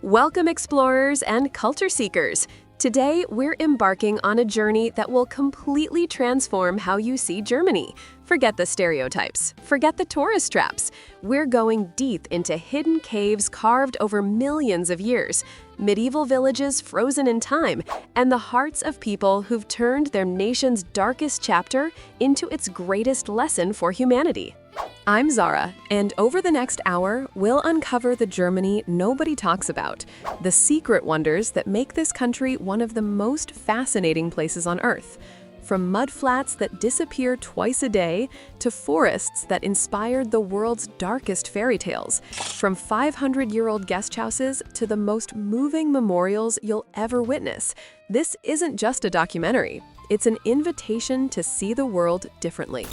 Welcome, explorers and culture seekers. Today, we're embarking on a journey that will completely transform how you see Germany. Forget the stereotypes, forget the tourist traps. We're going deep into hidden caves carved over millions of years, medieval villages frozen in time, and the hearts of people who've turned their nation's darkest chapter into its greatest lesson for humanity. I'm Zara, and over the next hour, we'll uncover the Germany nobody talks about, the secret wonders that make this country one of the most fascinating places on Earth. From mudflats that disappear twice a day to forests that inspired the world's darkest fairy tales, from 500-year-old guest houses to the most moving memorials you'll ever witness, this isn't just a documentary. It's an invitation to see the world differently.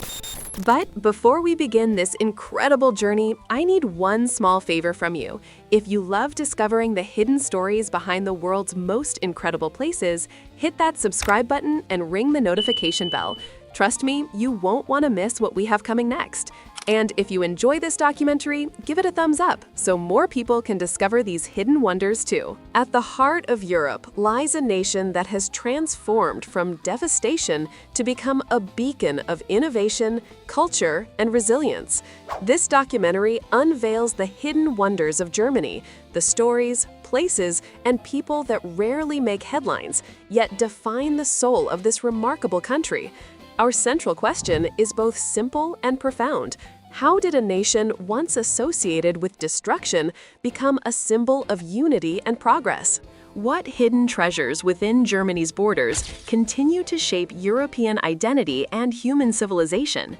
But before we begin this incredible journey, I need one small favor from you. If you love discovering the hidden stories behind the world's most incredible places, hit that subscribe button and ring the notification bell. Trust me, you won't want to miss what we have coming next. And if you enjoy this documentary, give it a thumbs up so more people can discover these hidden wonders too. At the heart of Europe lies a nation that has transformed from devastation to become a beacon of innovation, culture, and resilience. This documentary unveils the hidden wonders of Germany, the stories, places, and people that rarely make headlines, yet define the soul of this remarkable country. Our central question is both simple and profound. How did a nation once associated with destruction become a symbol of unity and progress? What hidden treasures within Germany's borders continue to shape European identity and human civilization?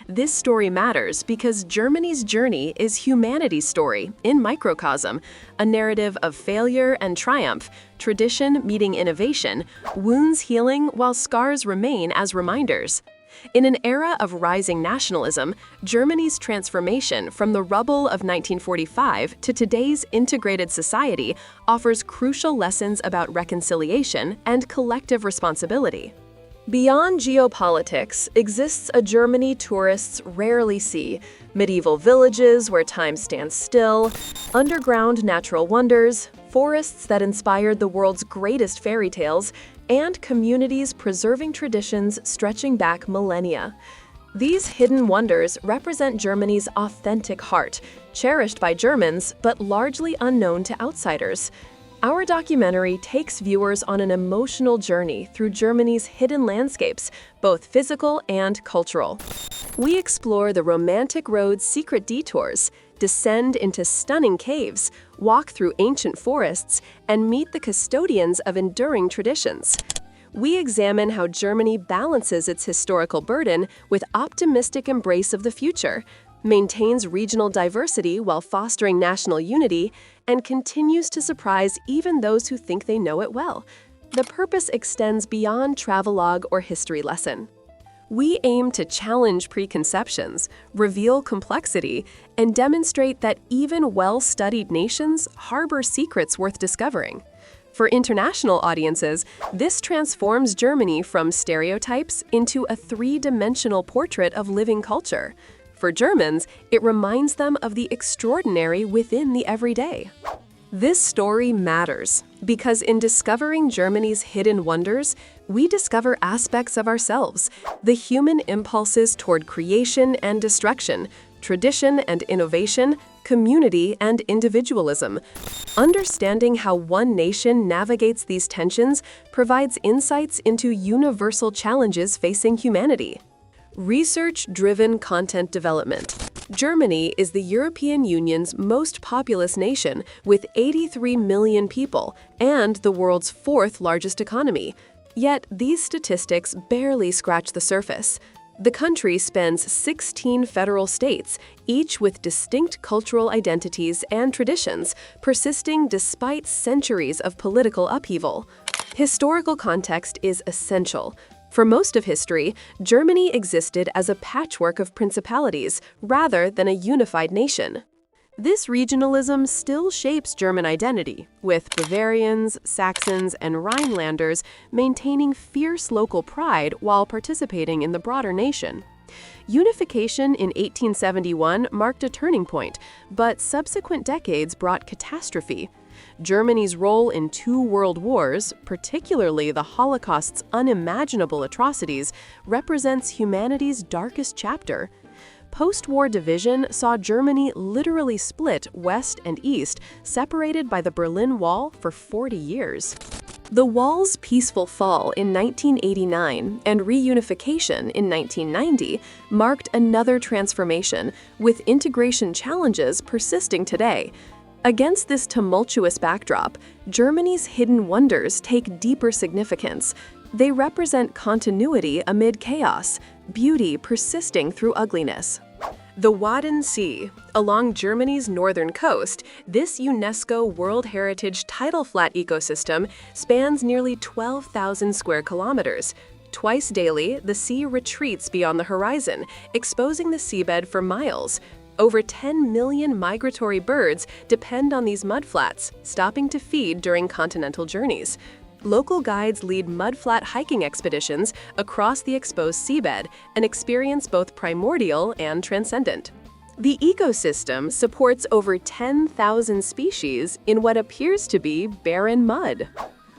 This story matters because Germany's journey is humanity's story in microcosm, a narrative of failure and triumph, tradition meeting innovation, wounds healing while scars remain as reminders. In an era of rising nationalism, Germany's transformation from the rubble of 1945 to today's integrated society offers crucial lessons about reconciliation and collective responsibility. Beyond geopolitics exists a Germany tourists rarely see: medieval villages where time stands still, underground natural wonders, forests that inspired the world's greatest fairy tales, and communities preserving traditions stretching back millennia. These hidden wonders represent Germany's authentic heart, cherished by Germans but largely unknown to outsiders. Our documentary takes viewers on an emotional journey through Germany's hidden landscapes, both physical and cultural. We explore the romantic road's secret detours, descend into stunning caves, walk through ancient forests, and meet the custodians of enduring traditions. We examine how Germany balances its historical burden with optimistic embrace of the future, maintains regional diversity while fostering national unity, and continues to surprise even those who think they know it well. The purpose extends beyond travelogue or history lesson. We aim to challenge preconceptions, reveal complexity, and demonstrate that even well-studied nations harbor secrets worth discovering. For international audiences, this transforms Germany from stereotypes into a three-dimensional portrait of living culture. For Germans, it reminds them of the extraordinary within the everyday. This story matters because in discovering Germany's hidden wonders, we discover aspects of ourselves, the human impulses toward creation and destruction, tradition and innovation, community and individualism. Understanding how one nation navigates these tensions provides insights into universal challenges facing humanity. Research-driven content development. Germany is the European Union's most populous nation with 83 million people and the world's fourth largest economy. Yet these statistics barely scratch the surface. The country spans 16 federal states, each with distinct cultural identities and traditions, persisting despite centuries of political upheaval. Historical context is essential. For most of history, Germany existed as a patchwork of principalities rather than a unified nation. This regionalism still shapes German identity, with Bavarians, Saxons, and Rhinelanders maintaining fierce local pride while participating in the broader nation. Unification in 1871 marked a turning point, but subsequent decades brought catastrophe. Germany's role in two world wars, particularly the Holocaust's unimaginable atrocities, represents humanity's darkest chapter. Post-war division saw Germany literally split west and east, separated by the Berlin Wall for 40 years. The wall's peaceful fall in 1989 and reunification in 1990 marked another transformation, with integration challenges persisting today. Against this tumultuous backdrop, Germany's hidden wonders take deeper significance. They represent continuity amid chaos, beauty persisting through ugliness. The Wadden Sea. Along Germany's northern coast, this UNESCO World Heritage tidal flat ecosystem spans nearly 12,000 square kilometers. Twice daily, the sea retreats beyond the horizon, exposing the seabed for miles. Over 10 million migratory birds depend on these mudflats, stopping to feed during continental journeys. Local guides lead mudflat hiking expeditions across the exposed seabed and experience both primordial and transcendent. The ecosystem supports over 10,000 species in what appears to be barren mud.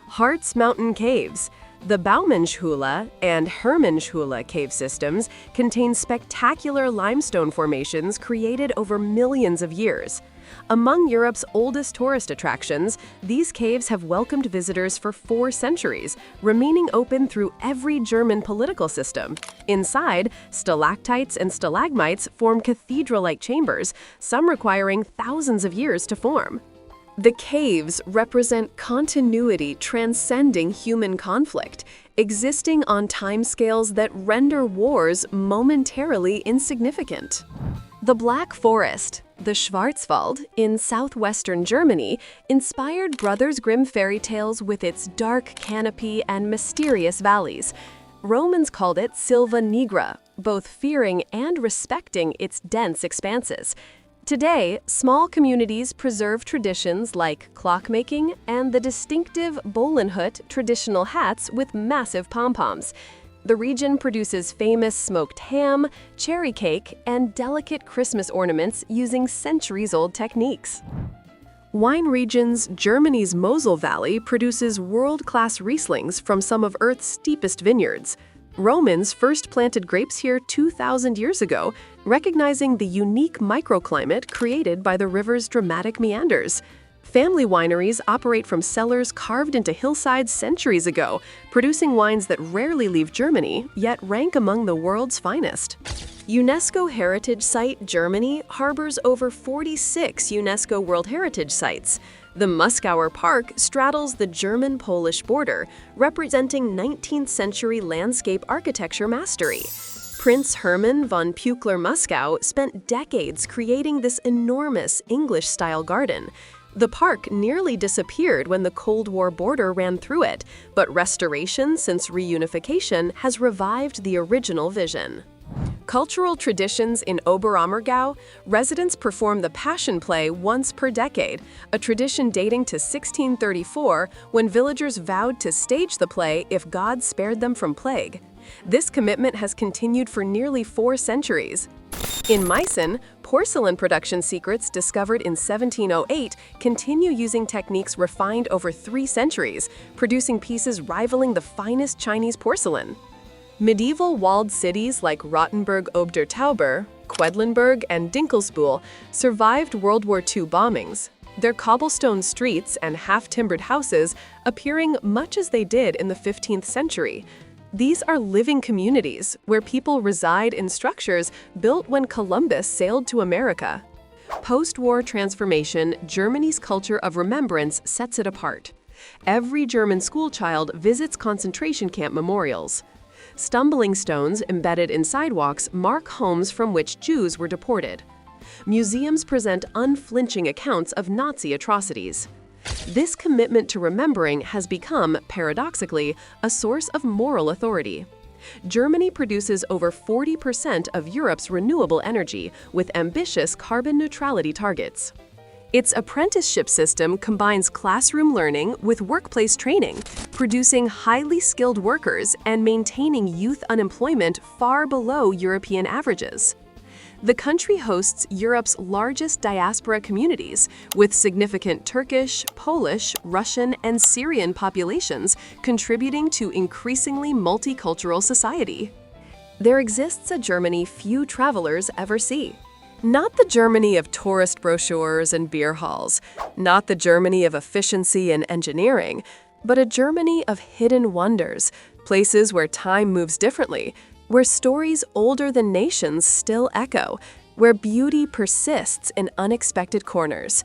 Harz Mountain Caves. The Baumannschule and Hermannschule cave systems contain spectacular limestone formations created over millions of years. Among Europe's oldest tourist attractions, these caves have welcomed visitors for 4 centuries, remaining open through every German political system. Inside, stalactites and stalagmites form cathedral-like chambers, some requiring thousands of years to form. The caves represent continuity transcending human conflict, existing on timescales that render wars momentarily insignificant. The Black Forest, the Schwarzwald, in southwestern Germany, inspired Brothers Grimm fairy tales with its dark canopy and mysterious valleys. Romans called it Silva Nigra, both fearing and respecting its dense expanses. Today, small communities preserve traditions like clockmaking and the distinctive Bohlenhut traditional hats with massive pom-poms. The region produces famous smoked ham, cherry cake, and delicate Christmas ornaments using centuries-old techniques. Wine regions. Germany's Mosel Valley produces world-class Rieslings from some of Earth's steepest vineyards. Romans first planted grapes here 2,000 years ago, recognizing the unique microclimate created by the river's dramatic meanders. Family wineries operate from cellars carved into hillsides centuries ago, producing wines that rarely leave Germany, yet rank among the world's finest. UNESCO Heritage Site Germany harbors over 46 UNESCO World Heritage Sites. The Muskauer Park straddles the German-Polish border, representing 19th century landscape architecture mastery. Prince Hermann von Pückler-Muskau spent decades creating this enormous English-style garden. The park nearly disappeared when the Cold War border ran through it, but restoration since reunification has revived the original vision. Cultural traditions in Oberammergau. Residents perform the Passion Play once per decade, a tradition dating to 1634 when villagers vowed to stage the play if God spared them from plague. This commitment has continued for nearly 4 centuries. In Meissen, porcelain production secrets discovered in 1708 continue using techniques refined over 3 centuries, producing pieces rivaling the finest Chinese porcelain. Medieval walled cities like Rottenburg ob der Tauber, Quedlinburg, and Dinkelspool survived World War II bombings, their cobblestone streets and half-timbered houses appearing much as they did in the 15th century. These are living communities where people reside in structures built when Columbus sailed to America. Post-war transformation. Germany's culture of remembrance sets it apart. Every German schoolchild visits concentration camp memorials. Stumbling stones embedded in sidewalks mark homes from which Jews were deported. Museums present unflinching accounts of Nazi atrocities. This commitment to remembering has become, paradoxically, a source of moral authority. Germany produces over 40% of Europe's renewable energy, with ambitious carbon neutrality targets. Its apprenticeship system combines classroom learning with workplace training, producing highly skilled workers and maintaining youth unemployment far below European averages. The country hosts Europe's largest diaspora communities, with significant Turkish, Polish, Russian, and Syrian populations contributing to increasingly multicultural society. There exists a Germany few travelers ever see. Not the Germany of tourist brochures and beer halls, not the Germany of efficiency and engineering, but a Germany of hidden wonders, places where time moves differently, where stories older than nations still echo, where beauty persists in unexpected corners.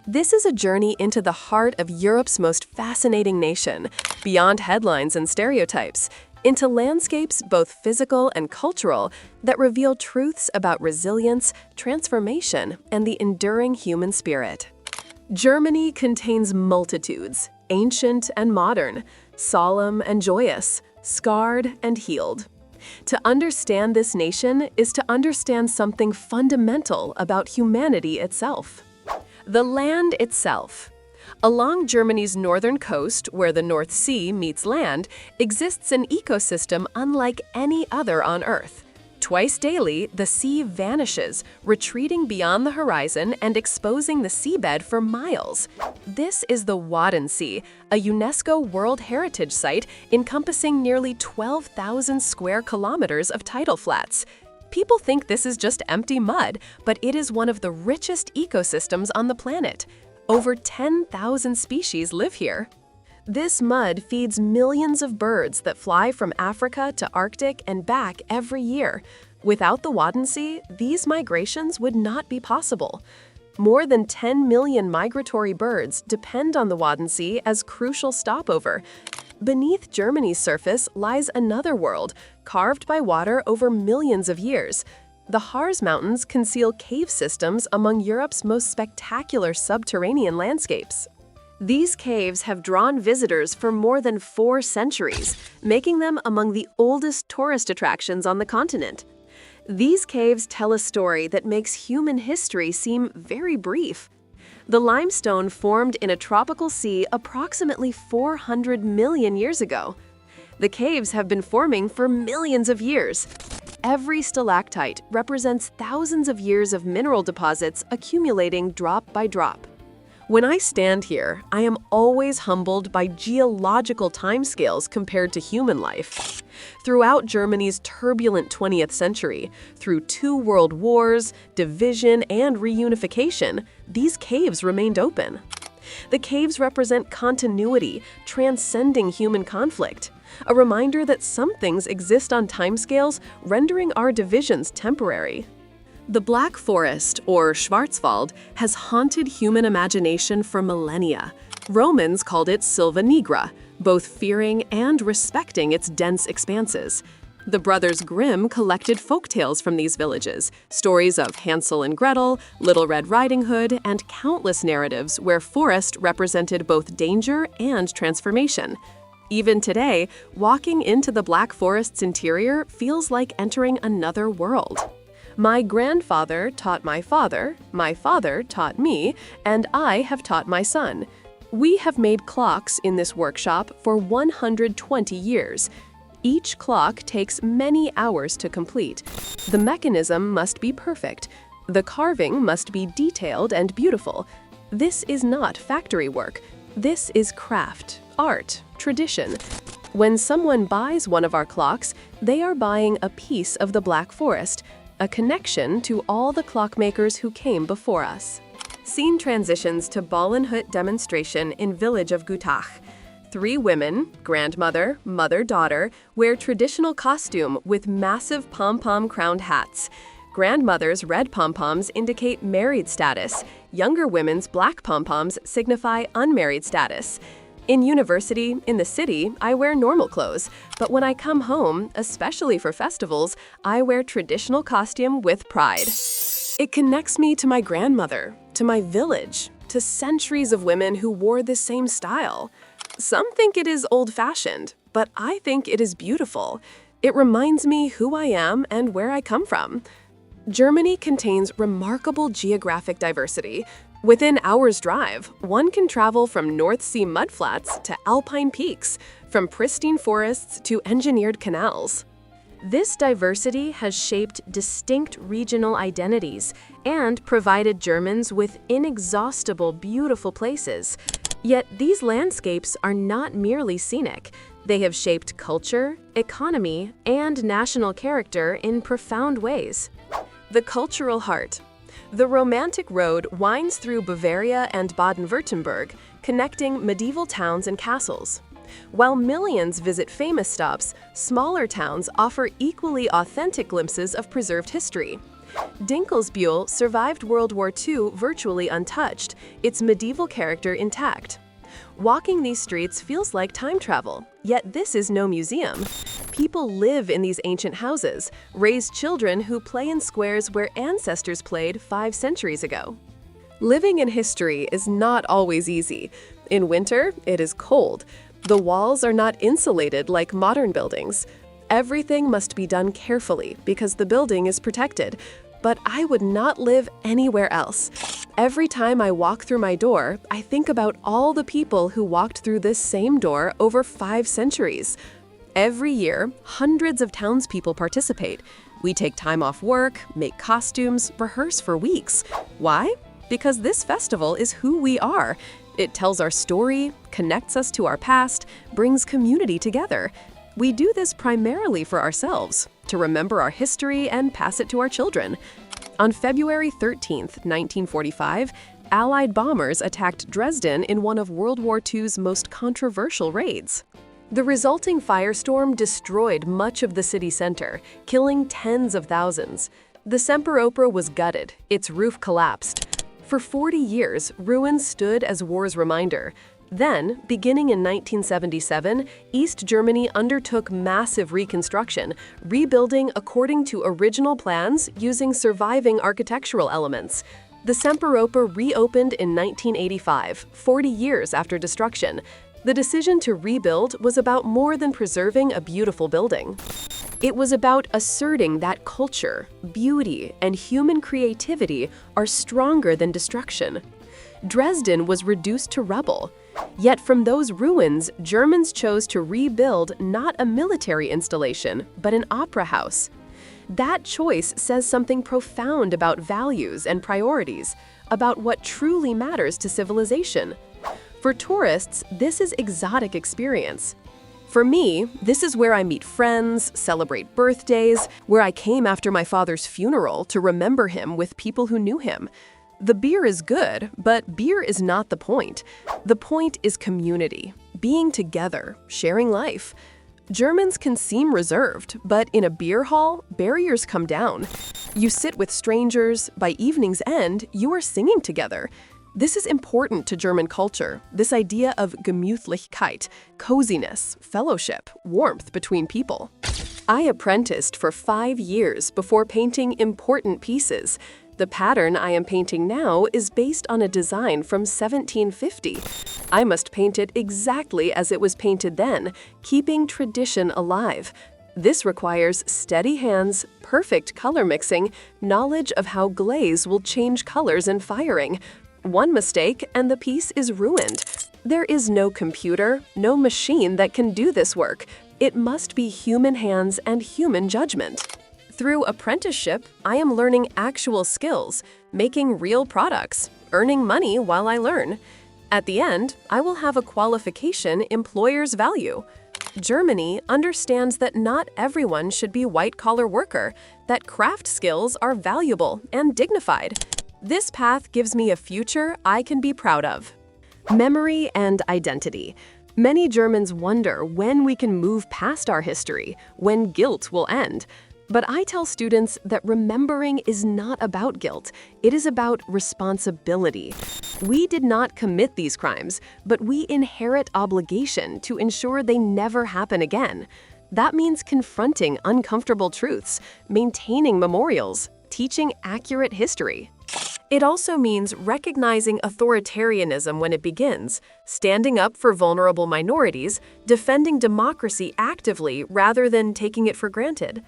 This is a journey into the heart of Europe's most fascinating nation, beyond headlines and stereotypes, into landscapes both physical and cultural that reveal truths about resilience, transformation, and the enduring human spirit. Germany contains multitudes, ancient and modern, solemn and joyous, scarred and healed. To understand this nation is to understand something fundamental about humanity itself. The land itself. Along Germany's northern coast, where the North Sea meets land, exists an ecosystem unlike any other on Earth. Twice daily, the sea vanishes, retreating beyond the horizon and exposing the seabed for miles. This is the Wadden Sea, a UNESCO World Heritage Site encompassing nearly 12,000 square kilometers of tidal flats. People think this is just empty mud, but it is one of the richest ecosystems on the planet. Over 10,000 species live here. This mud feeds millions of birds that fly from Africa to Arctic and back every year. Without the Wadden Sea, these migrations would not be possible. More than 10 million migratory birds depend on the Wadden Sea as crucial stopover. Beneath Germany's surface lies another world, carved by water over millions of years. The Harz Mountains conceal cave systems among Europe's most spectacular subterranean landscapes. These caves have drawn visitors for more than 4 centuries, making them among the oldest tourist attractions on the continent. These caves tell a story that makes human history seem very brief. The limestone formed in a tropical sea approximately 400 million years ago. The caves have been forming for millions of years. Every stalactite represents thousands of years of mineral deposits accumulating drop by drop. When I stand here, I am always humbled by geological timescales compared to human life. Throughout Germany's turbulent 20th century, through 2 world wars, division, and reunification, these caves remained open. The caves represent continuity, transcending human conflict, a reminder that some things exist on timescales, rendering our divisions temporary. The Black Forest, or Schwarzwald, has haunted human imagination for millennia. Romans called it Silva Nigra, both fearing and respecting its dense expanses. The brothers Grimm collected folktales from these villages, stories of Hansel and Gretel, Little Red Riding Hood, and countless narratives where forest represented both danger and transformation. Even today, walking into the Black Forest's interior feels like entering another world. My grandfather taught my father taught me, and I have taught my son. We have made clocks in this workshop for 120 years. Each clock takes many hours to complete. The mechanism must be perfect. The carving must be detailed and beautiful. This is not factory work. This is craft, art, tradition. When someone buys one of our clocks, they are buying a piece of the Black Forest, a connection to all the clockmakers who came before us. Scene transitions to Ballenhut demonstration in village of Gutach. 3 women, grandmother, mother, daughter, wear traditional costume with massive pom-pom crowned hats. Grandmother's red pom-poms indicate married status. Younger women's black pom-poms signify unmarried status. In university, in the city, I wear normal clothes, but when I come home, especially for festivals, I wear traditional costume with pride. It connects me to my grandmother, to my village, to centuries of women who wore this same style. Some think it is old-fashioned, but I think it is beautiful. It reminds me who I am and where I come from. Germany contains remarkable geographic diversity. Within hours' drive, one can travel from North Sea mudflats to alpine peaks, from pristine forests to engineered canals. This diversity has shaped distinct regional identities and provided Germans with inexhaustible, beautiful places. Yet these landscapes are not merely scenic. They have shaped culture, economy, and national character in profound ways. The cultural heart. The Romantic Road winds through Bavaria and Baden-Württemberg, connecting medieval towns and castles. While millions visit famous stops, smaller towns offer equally authentic glimpses of preserved history. Dinkelsbühl survived World War II virtually untouched, its medieval character intact. Walking these streets feels like time travel, yet this is no museum. People live in these ancient houses, raise children who play in squares where ancestors played 5 centuries ago. Living in history is not always easy. In winter, it is cold. The walls are not insulated like modern buildings. Everything must be done carefully because the building is protected. But I would not live anywhere else. Every time I walk through my door, I think about all the people who walked through this same door over 5 centuries. Every year, hundreds of townspeople participate. We take time off work, make costumes, rehearse for weeks. Why? Because this festival is who we are. It tells our story, connects us to our past, brings community together. We do this primarily for ourselves, to remember our history and pass it to our children. On February 13, 1945, Allied bombers attacked Dresden in one of World War II's most controversial raids. The resulting firestorm destroyed much of the city center, killing tens of thousands. The Semperoper was gutted, its roof collapsed. For 40 years, ruins stood as war's reminder. Then, beginning in 1977, East Germany undertook massive reconstruction, rebuilding according to original plans using surviving architectural elements. The Semperoper reopened in 1985, 40 years after destruction. The decision to rebuild was about more than preserving a beautiful building. It was about asserting that culture, beauty, and human creativity are stronger than destruction. Dresden was reduced to rubble. Yet from those ruins, Germans chose to rebuild not a military installation, but an opera house. That choice says something profound about values and priorities, about what truly matters to civilization. For tourists, this is exotic experience. For me, this is where I meet friends, celebrate birthdays, where I came after my father's funeral to remember him with people who knew him. The beer is good, but beer is not the point. The point is community, being together, sharing life. Germans can seem reserved, but in a beer hall, barriers come down. You sit with strangers, by evening's end, you are singing together. This is important to German culture, this idea of Gemütlichkeit, coziness, fellowship, warmth between people. I apprenticed for 5 years before painting important pieces. The pattern I am painting now is based on a design from 1750. I must paint it exactly as it was painted then, keeping tradition alive. This requires steady hands, perfect color mixing, knowledge of how glaze will change colors in firing. One mistake and the piece is ruined. There is no computer, no machine that can do this work. It must be human hands and human judgment. Through apprenticeship, I am learning actual skills, making real products, earning money while I learn. At the end, I will have a qualification employers value. Germany understands that not everyone should be white-collar worker, that craft skills are valuable and dignified. This path gives me a future I can be proud of. Memory and identity. Many Germans wonder when we can move past our history, when guilt will end. But I tell students that remembering is not about guilt. It is about responsibility. We did not commit these crimes, but we inherit obligation to ensure they never happen again. That means confronting uncomfortable truths, maintaining memorials, teaching accurate history. It also means recognizing authoritarianism when it begins, standing up for vulnerable minorities, defending democracy actively rather than taking it for granted.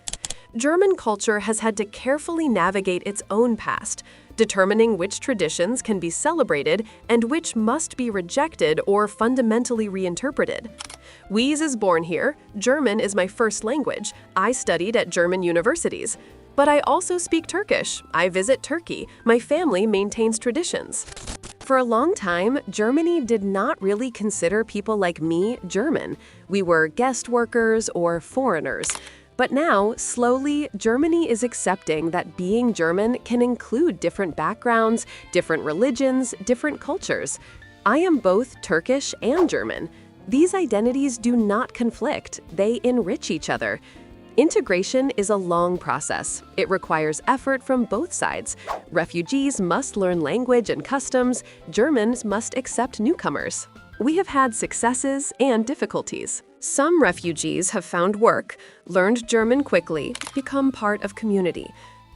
German culture has had to carefully navigate its own past, determining which traditions can be celebrated and which must be rejected or fundamentally reinterpreted. Wies is born here. German is my first language. I studied at German universities. But I also speak Turkish. I visit Turkey. My family maintains traditions. For a long time, Germany did not really consider people like me German. We were guest workers or foreigners. But now, slowly, Germany is accepting that being German can include different backgrounds, different religions, different cultures. I am both Turkish and German. These identities do not conflict, they enrich each other. Integration is a long process. It requires effort from both sides. Refugees must learn language and customs. Germans must accept newcomers. We have had successes and difficulties. Some refugees have found work, learned German quickly, become part of community.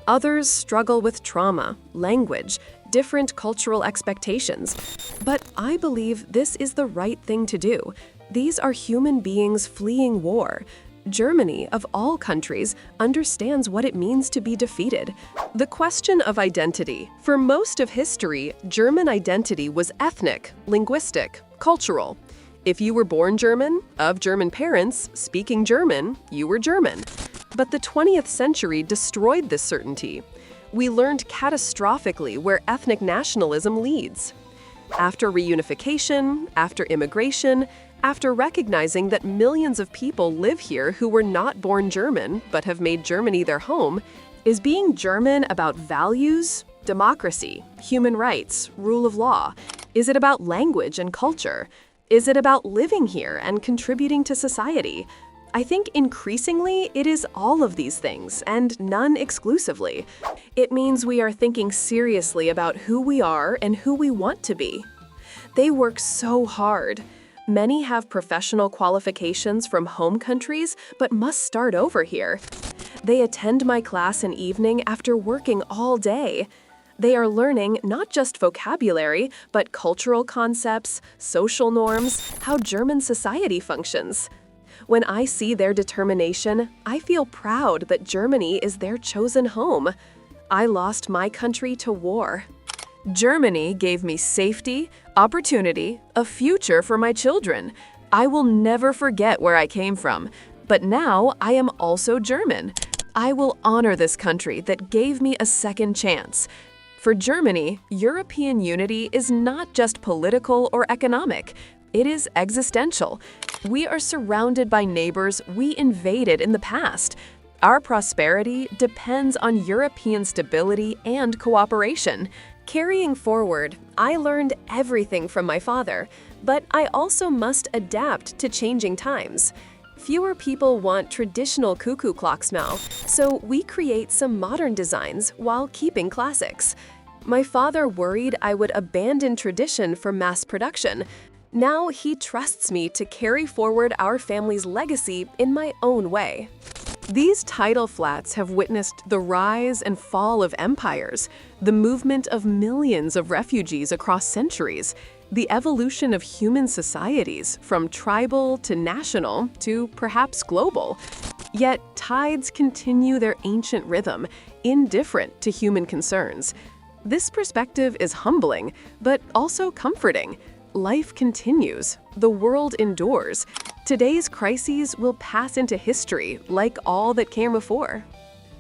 Others struggle with trauma, language, different cultural expectations. But I believe this is the right thing to do. These are human beings fleeing war. Germany, of all countries, understands what it means to be defeated. The question of identity. For most of history, German identity was ethnic, linguistic, cultural. If you were born German, of German parents, speaking German, you were German. But the 20th century destroyed this certainty. We learned catastrophically where ethnic nationalism leads. After reunification, after immigration, after recognizing that millions of people live here who were not born German but have made Germany their home, is being German about values, democracy, human rights, rule of law? Is it about language and culture? Is it about living here and contributing to society? I think increasingly it is all of these things, and none exclusively. It means we are thinking seriously about who we are and who we want to be. They work so hard. Many have professional qualifications from home countries, but must start over here. They attend my class an evening after working all day. They are learning not just vocabulary, but cultural concepts, social norms, how German society functions. When I see their determination, I feel proud that Germany is their chosen home. I lost my country to war. Germany gave me safety, opportunity, a future for my children. I will never forget where I came from, but now I am also German. I will honor this country that gave me a second chance. For Germany, European unity is not just political or economic. It is existential. We are surrounded by neighbors we invaded in the past. Our prosperity depends on European stability and cooperation. Carrying forward, I learned everything from my father, but I also must adapt to changing times. Fewer people want traditional cuckoo clocks now, so we create some modern designs while keeping classics. My father worried I would abandon tradition for mass production. Now he trusts me to carry forward our family's legacy in my own way. These tidal flats have witnessed the rise and fall of empires, the movement of millions of refugees across centuries, the evolution of human societies from tribal to national to perhaps global. Yet tides continue their ancient rhythm, indifferent to human concerns. This perspective is humbling, but also comforting. Life continues. The world endures. Today's crises will pass into history like all that came before.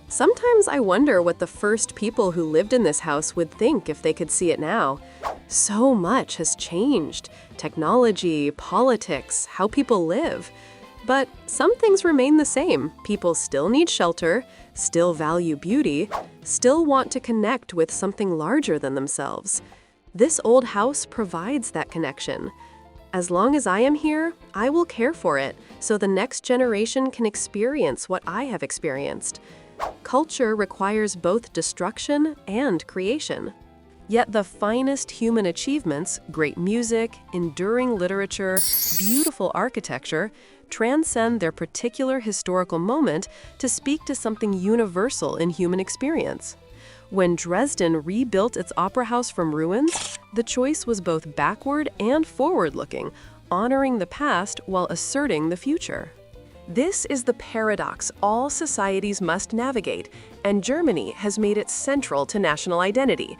Sometimes I wonder what the first people who lived in this house would think if they could see it now. So much has changed. Technology, politics, how people live. But some things remain the same. People still need shelter, still value beauty, still want to connect with something larger than themselves. This old house provides that connection. As long as I am here, I will care for it so the next generation can experience what I have experienced. Culture requires both destruction and creation. Yet the finest human achievements, great music, enduring literature, beautiful architecture, transcend their particular historical moment to speak to something universal in human experience. When Dresden rebuilt its opera house from ruins, the choice was both backward and forward-looking, honoring the past while asserting the future. This is the paradox all societies must navigate, and Germany has made it central to national identity.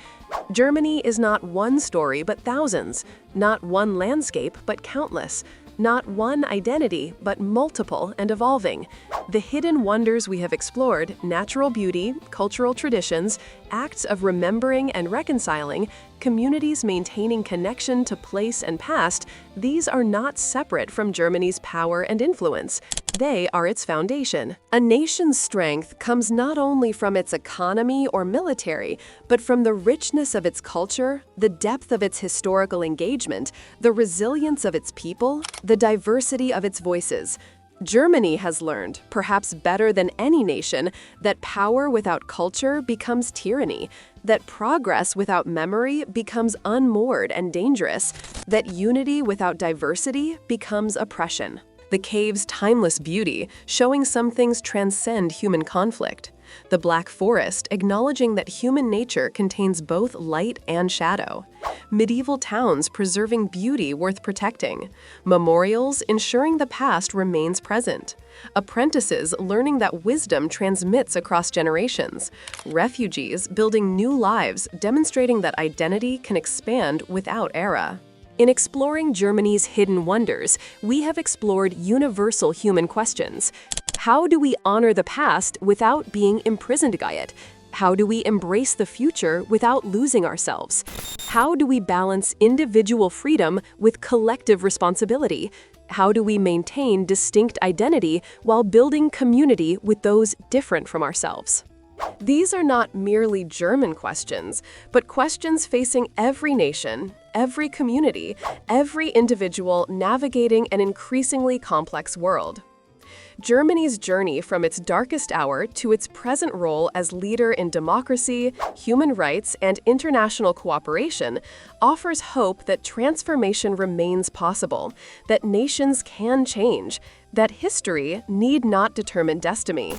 Germany is not one story but thousands, not one landscape but countless. Not one identity, but multiple and evolving. The hidden wonders we have explored, natural beauty, cultural traditions, acts of remembering and reconciling, communities maintaining connection to place and past, these are not separate from Germany's power and influence. They are its foundation. A nation's strength comes not only from its economy or military, but from the richness of its culture, the depth of its historical engagement, the resilience of its people, the diversity of its voices. Germany has learned, perhaps better than any nation, that power without culture becomes tyranny, that progress without memory becomes unmoored and dangerous, that unity without diversity becomes oppression. The cave's timeless beauty, showing some things transcend human conflict. The Black Forest, acknowledging that human nature contains both light and shadow. Medieval towns preserving beauty worth protecting. Memorials ensuring the past remains present. Apprentices learning that wisdom transmits across generations. Refugees building new lives, demonstrating that identity can expand without era. In exploring Germany's hidden wonders, we have explored universal human questions. How do we honor the past without being imprisoned by it? How do we embrace the future without losing ourselves? How do we balance individual freedom with collective responsibility? How do we maintain distinct identity while building community with those different from ourselves? These are not merely German questions, but questions facing every nation, every community, every individual navigating an increasingly complex world. Germany's journey from its darkest hour to its present role as leader in democracy, human rights, and international cooperation offers hope that transformation remains possible, that nations can change, that history need not determine destiny.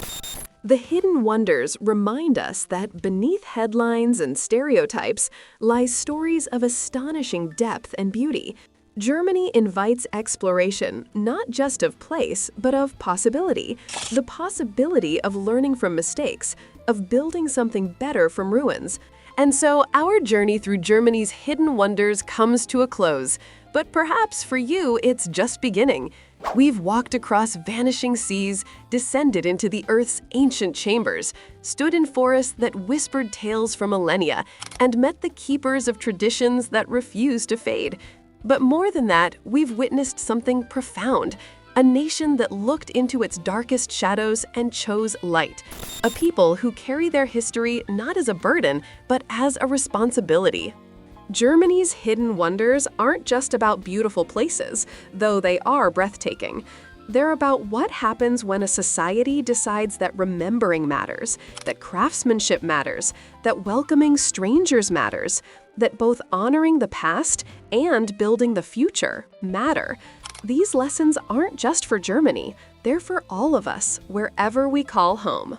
The hidden wonders remind us that beneath headlines and stereotypes lie stories of astonishing depth and beauty. Germany invites exploration, not just of place, but of possibility. The possibility of learning from mistakes, of building something better from ruins. And so our journey through Germany's hidden wonders comes to a close. But perhaps for you, it's just beginning. We've walked across vanishing seas, descended into the Earth's ancient chambers, stood in forests that whispered tales for millennia, and met the keepers of traditions that refuse to fade. But more than that, we've witnessed something profound. A nation that looked into its darkest shadows and chose light. A people who carry their history not as a burden, but as a responsibility. Germany's hidden wonders aren't just about beautiful places, though they are breathtaking. They're about what happens when a society decides that remembering matters, that craftsmanship matters, that welcoming strangers matters, that both honoring the past and building the future matter. These lessons aren't just for Germany, they're for all of us, wherever we call home.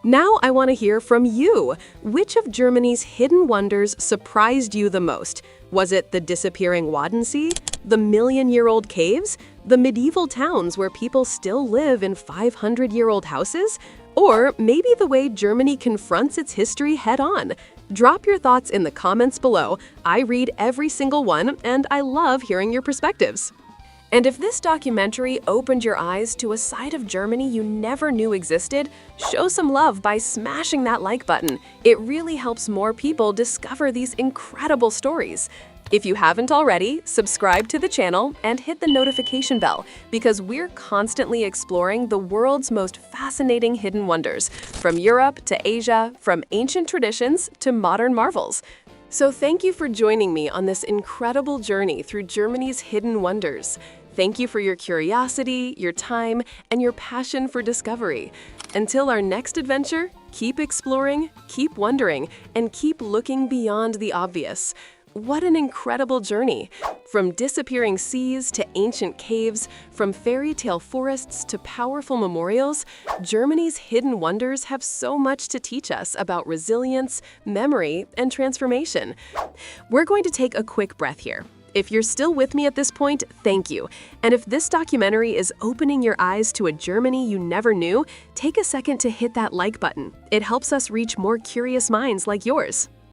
Now I want to hear from you. Which of Germany's hidden wonders surprised you the most? Was it the disappearing Wadensee? The million-year-old caves? The medieval towns where people still live in 500-year-old houses? Or maybe the way Germany confronts its history head-on? Drop your thoughts in the comments below. I read every single one, and I love hearing your perspectives. And if this documentary opened your eyes to a side of Germany you never knew existed, show some love by smashing that like button. It really helps more people discover these incredible stories. If you haven't already, subscribe to the channel and hit the notification bell because we're constantly exploring the world's most fascinating hidden wonders, from Europe to Asia, from ancient traditions to modern marvels. So thank you for joining me on this incredible journey through Germany's hidden wonders. Thank you for your curiosity, your time, and your passion for discovery. Until our next adventure, keep exploring, keep wondering, and keep looking beyond the obvious. What an incredible journey! From disappearing seas to ancient caves, from fairy tale forests to powerful memorials, Germany's hidden wonders have so much to teach us about resilience, memory, and transformation. We're going to take a quick breath here. If you're still with me at this point, thank you. And if this documentary is opening your eyes to a Germany you never knew, take a second to hit that like button. It helps us reach more curious minds like yours.